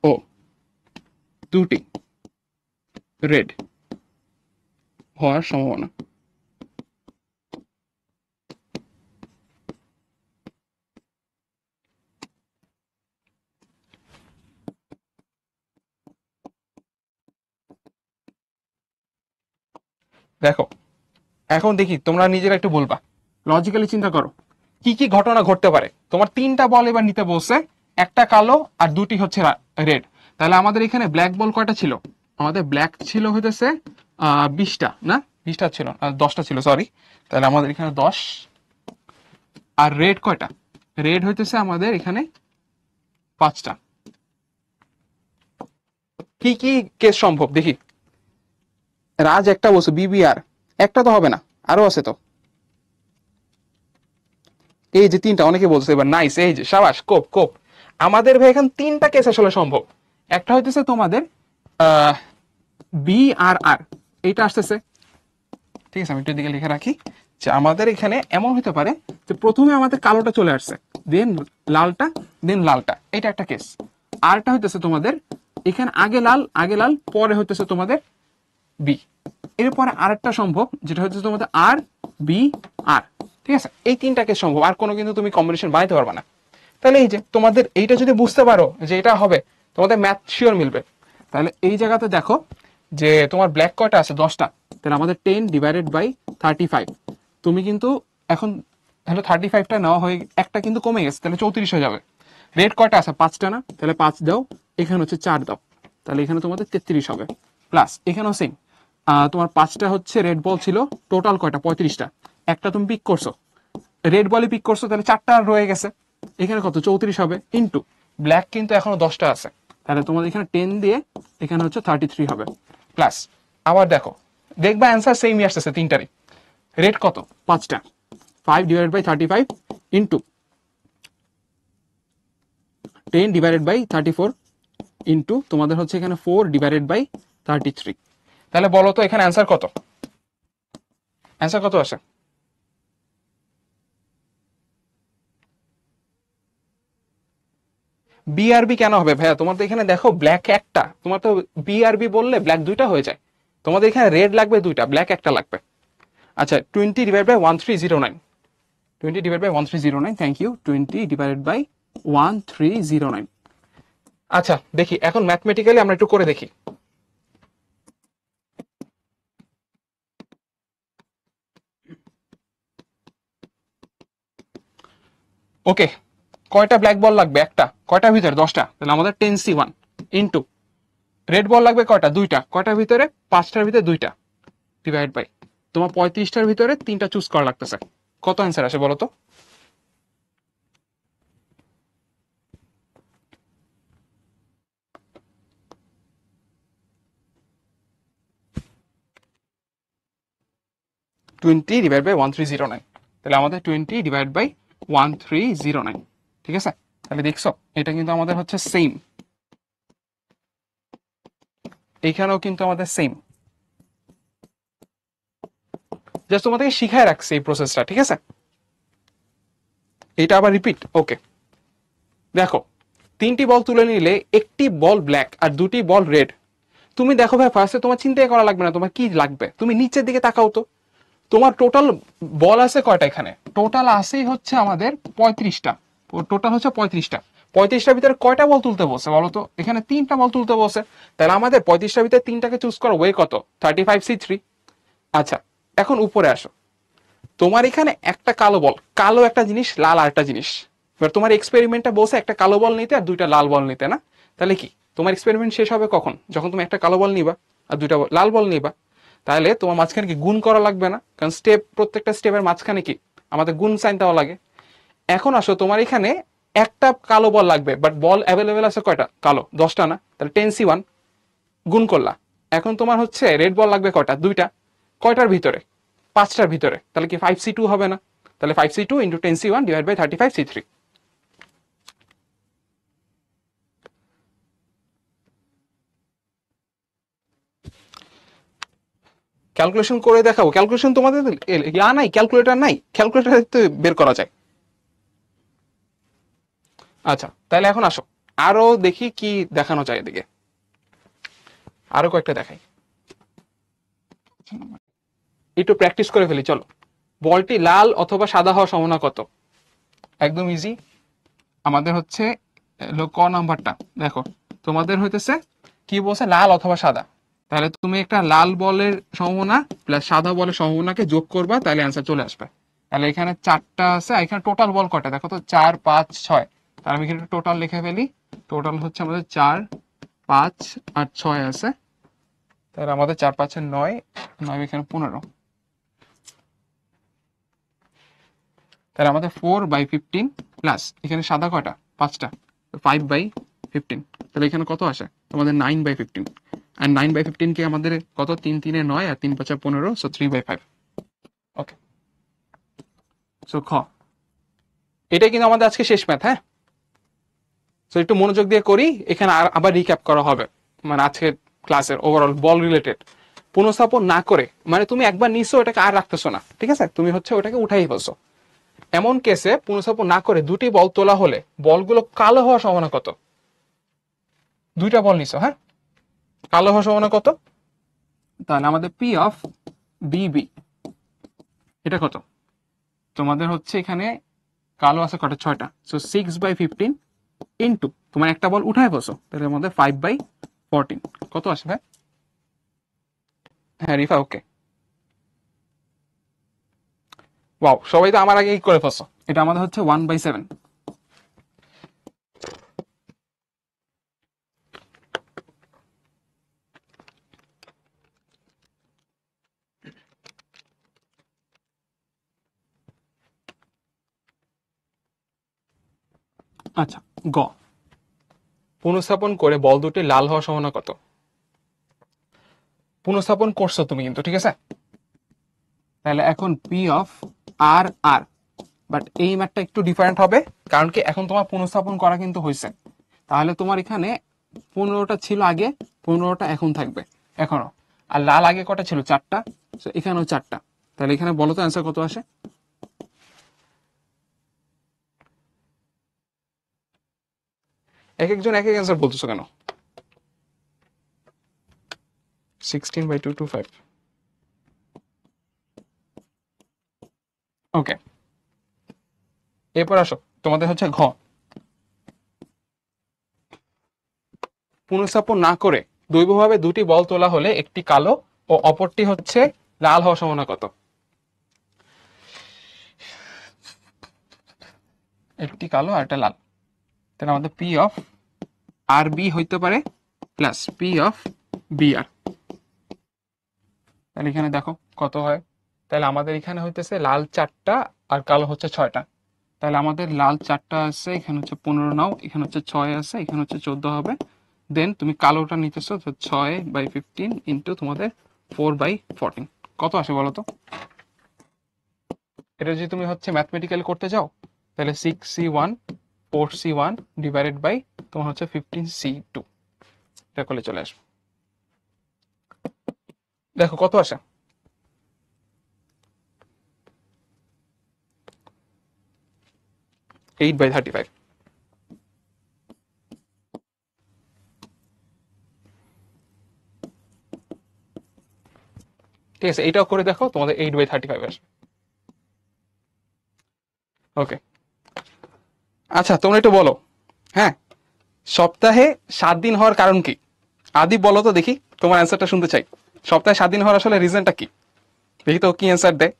ও দুটি রেড হওয়ার সম্ভাবনা। দেখো এখন দেখি তোমরা নিজেরা একটু বলবা, লজিক্যালি চিন্তা করো কি কি ঘটনা ঘটতে পারে। তোমার তিনটা বল এবার নিতে বলছে, একটা কালো আর দুটি হচ্ছে রেড। তাহলে আমাদের এখানে ব্ল্যাক বল কয়টা ছিল? আমাদের ব্ল্যাক ছিল হইতেছে 20টা, না 20টা ছিল, 10টা ছিল, সরি। তাহলে আমাদের এখানে 10। আর রেড কয়টা? রেড হইতেছে আমাদের এখানে 5টা। কি কি কেস সম্ভব দেখি। রাজ একটা বলছো, বিবিআর একটা তো হবে না, আরো আছে তো। এই যে তিনটা, অনেকে বলছে এবার, নাইস, এই যে সাবাস, কোপ কোপ। আমাদের ভাই এখানে তিনটা কেস আসলে সম্ভব। একটা হইতেছে তোমাদের বি আর আর, এইটা আসতেছে, ঠিক আছে। আমি একটু দিকে লিখে রাখি যে আমাদের এখানে এমন হতে পারে যে প্রথমে আমাদের কালোটা চলে আসছে, দেন লালটা, দেন লালটা, এটা একটা কেস। আরটা হইতেছে তোমাদের এখানে আগে লাল পরে হইতেছে তোমাদের বি। এরপরে আরেকটা সম্ভব যেটা হচ্ছে তোমাদের আর বি আর, ঠিক আছে। এই তিনটা কেস সম্ভব, আর কোনো কিন্তু তুমি কম্বিনেশন বানাইতে পারবে না। তাহলে এই যে তোমাদের এইটা যদি বুঝতে পারো যে এটা হবে, তোমাদের ম্যাথ শিওর মিলবে। তাহলে এই জায়গাতে দেখো যে তোমার ব্ল্যাক কয়টা আছে? 10টা। তাহলে আমাদের 10 ডিভাইডেড বাই 35। তুমি কিন্তু এখন হলো 35টা নেওয়া হয়ে একটা কিন্তু কমে গেছে, তাহলে 34 হয়ে যাবে। রেড কয়টা আছে? 5টা না? তাহলে 5 দাও, এখানে হচ্ছে 4 দাও, তাহলে এখানে তোমাদের 33 হবে। প্লাস এখানেও সেম, তোমার 5টা হচ্ছে রেড বল ছিল, টোটাল কয়টা? 35টা। একটা তুমি পিক করছো, রেড বলে পিক করছো, তাহলে 4টা রয়ে গেছে, এখানে কত? 34 হবে। ইন্টু ব্ল্যাক কিন্তু এখনো 10টা আছে, তাহলে তোমাদের এখানে 10 দিয়ে এখানে হচ্ছে 33 হবে। প্লাস আবার দেখো, দেখবা অ্যান্সার সেমই আসতেছে তিনটারই। রেড কত? 5টা, 5 divided by 35 into 10 divided by 34 into তোমাদের হচ্ছে এখানে 4 ডিভাইডেড বাই 33। তাহলে বলো তো এখানে অ্যান্সার কত? অ্যান্সার কত আসে? বিআরবি কেন হবে ভাইয়া? তোমার তো এখানে দেখো ব্ল্যাক একটা, তোমার তো বিআরবি বললে ব্ল্যাক দুইটা হয়ে যায়, তোমাদের এখানে রেড লাগবে দুইটা, ব্ল্যাক একটা লাগবে। আচ্ছা, 20 divide by 1309, 20 divide by 1309, thank you. 20 divided by 1309। আচ্ছা দেখি এখন ম্যাথমেটিক্যালি আমরা একটু করে দেখি। ওকে, কয়টা ব্ল্যাক বল লাগবে? একটা। কয়টার ভিতরে? 10টা। তাহলে আমাদের 10C1 ইন্টু রেড বল লাগবে কয়টা? দুইটা। কয়টার ভিতরে? 5টার ভিতরে দুইটা, ডিভাইড বাই তোমার 35টার ভিতরে 3টা চুজ করা লাগতেছে। কত অ্যান্সার আসে বলো তো? টোয়েন্টি ডিভাইড বাই 1309, তাহলে আমাদের 20 ডিভাইড বাই 1309, ঠিক আছে। তাহলে দেখছো এটা কিন্তু আমাদের হচ্ছে সেম, এইখানেও কিন্তু আমাদের সেম। জাস্ট তোমাদেরকে শিখায় রাখছে এই প্রসেসটা, ঠিক আছে। এটা আবার রিপিট। ওকে, দেখো তিনটি বল তুলে নিলে একটি বল ব্ল্যাক আর দুটি বল রেড। তুমি দেখো ভাই, ফার্স্টে তোমার চিন্তাই করা লাগবে না তোমার কি লাগবে, তুমি নিচের দিকে তাকাও তো। তোমার টোটাল বল আছে কয়টা? এখানে টোটাল আসেই হচ্ছে আমাদের 35টা, টোটাল হচ্ছে 35টা। 35টার ভিতরে কয়টা বল তুলতে বলছে বলো তো? এখানে 3টা বল তুলতে বলছে, তাহলে আমাদের 35টার ভিতরে 3টাকে চুজ করো, ওয়ে কত? 35C3। আচ্ছা এখন উপরে আসো, তোমার এখানে একটা কালো বল, কালো একটা জিনিস, লাল আর একটা জিনিস। এবার তোমার এক্সপেরিমেন্টটা বলছে একটা কালো বল নিতে আর দুইটা লাল বল নিতে, না? তাহলে কি তোমার এক্সপেরিমেন্ট শেষ হবে কখন? যখন তুমি একটা কালো বল নিবা আর দুইটা লাল বল নিবা। তাহলে তোমার মাঝখানে কি গুণ করা লাগবে না? কারণ প্রত্যেকটা স্টেপের মাঝখানে কি আমাদের গুণ সাইন দেওয়া লাগে। এখন আসো, তোমার এখানে একটা কালো বল লাগবে, বাট বল অ্যাভেলেবেল আছে কয়টা? কালো 10টা না? তাহলে 10C1 গুণ করলা। এখন তোমার হচ্ছে রেড বল লাগবে কয়টা? দুইটা। কয়টার ভিতরে? 5টার ভিতরে, তাহলে কি 5c2 হবে না? তাহলে 5c2 into 10c1 divide by 35c3। Calculation করে দেখাবো? ক্যালকুলেশন তোমাদের নাই, ক্যালকুলেটর নাই, ক্যালকুলেটর তো বের করা যায়। আচ্ছা তাহলে এখন আসো আরো দেখি কি দেখানো যায়, এদিকে আরো কয়েকটা দেখাই, একটু প্র্যাকটিস করে ফেলি। চলো, বলটি লাল অথবা সাদা হওয়ার সম্ভাবনা কত? একদম ইজি, আমাদের হচ্ছে ক নাম্বারটা দেখো, তোমাদের হইতেছে কি বলছে, লাল অথবা সাদা। তাহলে তুমি একটা লাল বলের সম্ভাবনা প্লাস সাদা বলের সম্ভাবনাকে যোগ করবা, তাহলে অ্যান্সার চলে আসবে। তাহলে এখানে 4টা আছে, এখানে টোটাল বল কয়টা দেখো তো, 4 5 6। তাহলে আমি এখানে টোটাল লিখে ফেলি, টোটাল হচ্ছে আমাদের 4 5 আর 6 আছে। তাহলে আমাদের 4 5 9, 9 এখানে 15। তাহলে আমাদের 4/15 প্লাস এখানে সাদা কয়টা, 5টা, 5/15। তাহলে এখানে কত আসে তোমাদের 9/15। আর 9/15 কে আমাদের কত, 3 3 9 আর 3 5 15, সো 3/5। ওকে, সো খ, এটাই কিন্তু আমাদের আজকে শেষ ম্যাথ। হ্যাঁ, সো একটু মনোযোগ দিয়ে করি, এখানে আবার রিক্যাপ করা হবে, মানে আজকের ক্লাসের ওভারঅল বল রিলেটেড। পুনঃস্থাপন না করে, মানে তুমি একবার নিছো ওটাকে আর রাখতেছো না, ঠিক আছে, তুমি হচ্ছে ওটাকে উঠাই ফেলছো। এমন কেসে পুনঃস্থাপন না করে দুটি বল তোলা হলে বলগুলো কালো হওয়ার সম্ভাবনা কত? 2টা বল নিছো, হ্যাঁ, কালো হওয়ার সম্ভাবনা কত? তাহলে আমাদের পি অফ বিবি এটা কত? তোমাদের হচ্ছে এখানে কালো আছে কটা, 6টা, সো 6/15 ইন্টু তোমার একটা বল উঠায় বসো, তাহলে আমাদের 5/14 কত আসবে? হ্যাঁ রিফা, ওকে, ওয়াও, সবাই তো আমার আগেই করে ফেলছো। এটা আমাদের হচ্ছে 1/7। আচ্ছা, গ, পুনঃস্থাপন করে বল দুটি লাল হওয়ার সম্ভাবনা কত? পুনঃস্থাপন করছো তুমি কিন্তু, ঠিক আছে। তাহলে এখন পি অফ আর আর, বাট এই ম্যাথটা একটু ডিফারেন্ট হবে, কারণ কি এখন তোমার পুনঃস্থাপন করা কিন্তু হয়েছে। তাহলে তোমার এখানে 15টা ছিল আগে, 15টা এখন থাকবে এখনো। আর লাল আগে কটা ছিল, 4টা, এখানেও 4টা। তাহলে এখানে বলো তো অ্যান্সার কত আসে? এক একজন এক এক অ্যান্সার বলতেছো কেন? 16/225। ওকে, এরপর আসো, তোমাদের হচ্ছে ঘ, পুনঃস্থাপন না করে দৈবভাবে দুটি বল তোলা হলে একটি কালো ও অপরটি হচ্ছে লাল হওয়ার সম্ভাবনা কত? একটি কালো আর একটা লাল, তাহলে আমাদের পি অফ আর বি হইতে পারে প্লাস পি অফ বি আর। তাহলে এখানে দেখো কত হয়, তাহলে আমাদের এখানে হইতেছে লাল 4টা আর কালো হচ্ছে 6টা। তাহলে আমাদের লাল 4টা আছে, এখানে হচ্ছে 15 নাও, এখানে হচ্ছে 6 আছে, এখানে হচ্ছে 14 হবে। দেন তুমি কালোটা নিতেছো, তো 6/15 ইন্টু তোমাদের 4/14 কত আসে বলো তো? এটা যদি তুমি হচ্ছে ম্যাথমেটিক্যাল করতে যাও, তাহলে 6c1 4c1 ডিভাইডেড বাই তোমার হচ্ছে 15c2, এটা করলে চলে আসবে। দেখো কত আসে, এইট বাই 35। ঠিক আছে, এইটাও করে দেখো, তোমাদের 8/35 আসবে। ওকে, আচ্ছা তোমরা একটু বলো, হ্যাঁ, সপ্তাহে 7 দিন হওয়ার কারণ কি? আদি বলো তো দেখি, তোমার অ্যান্সারটা শুনতে চাই। সপ্তাহে 7 দিন হওয়ার আসলে রিজনটা কি? দেখি তো কি অ্যান্সার দেয়।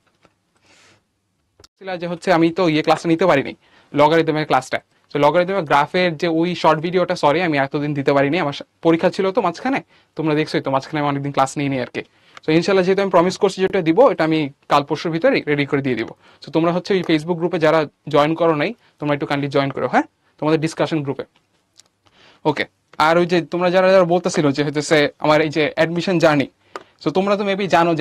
যে হচ্ছে আমি তো ক্লাসটা নিতে পারিনি, লগারিদমের ক্লাসটা। তো লগারিদমের গ্রাফের যে ওই শর্ট ভিডিওটা, সরি আমি এতদিন দিতে পারিনি, আমার পরীক্ষা ছিল তো মাঝখানে, তোমরা দেখছোই তো মাঝখানে আমি অনেকদিন ক্লাস নিইনি আর কি। তো ইনশাল্লাহ যেহেতু আমি প্রমিস করছি যেটা দিব, এটা আমি কাল পরশুর ভিতরে রেডি করে দিয়ে দিব। তো তোমরা হচ্ছে ওই ফেসবুক গ্রুপে যারা জয়েন করো নাই, তোমরা একটু কাইন্ডলি জয়েন করো, হ্যাঁ, তোমাদের ডিসকাশন গ্রুপে। ওকে, আর ওই যে তোমরা যারা যারা বলতেছিল যে হচ্ছে আমার এই যে অ্যাডমিশন জার্নি, তো তোমরা তো মেবি জানো